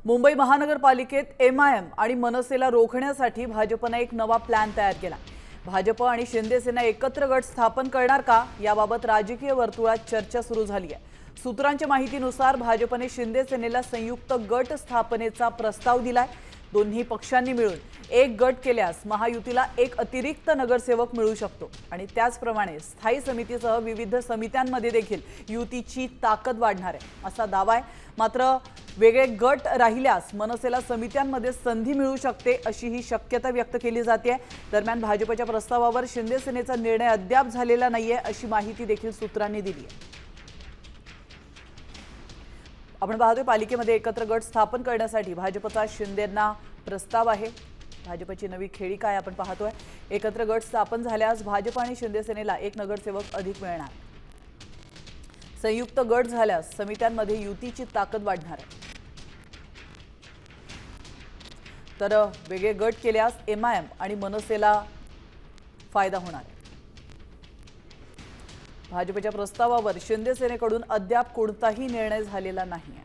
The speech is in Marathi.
मुंबई महानगरपालिकेत एमआयएम आणि मनसेला रोखण्यासाठी भाजपने एक नवा प्लॅन तयार केला। भाजप आणि शिंदे सेना एकत्र गट स्थापन करणार का याबाबत राजकीय वर्तुळात चर्चा सुरू झाली आहे। सूत्रांच्या माहितीनुसार भाजपने शिंदे सेनेला संयुक्त गट स्थापनेचा प्रस्ताव दिलाय। दोन्ही पक्षांनी मिळून एक गट केल्यास महायुतीला एक अतिरिक्त नगरसेवक मिळू शकतो आणि त्याचप्रमाणे स्थायी समितीसह विविध समित्यांमध्ये देखील युतीची ताकद वाढणार आहे असा दावा आहे। मात्र वेगळे गट राहिल्यास मनसेला समित्यांमध्ये संधी मिळू शकते अशी ही शक्यता व्यक्त केली जाते। दरम्यान भाजपच्या प्रस्तावावर शिंदे सेनेचा निर्णय अद्याप झालेला नाहीये अशी माहिती देखील सूत्रांनी दिली आहे। आपण पाहतोय पालिकेमध्ये एकत्र गट स्थापन करण्यासाठी भाजपचा शिंदेंना प्रस्ताव आहे। भाजपची नवी खेळी काय आपण पाहतोय। एकत्र गट स्थापन झाल्यास भाजप आणि शिंदे सेनेला एक नगरसेवक अधिक मिळणार। संयुक्त गट झाल्यास समित्यांमध्ये युतीची ताकद वाढणार आहे। तर वेगळे गट केल्यास एमआयएम आणि मनसेला फायदा होणार आहे। भाजपच्या प्रस्तावावर शिंदे सेनेकडून अद्याप कोणताही निर्णय झालेला नाही।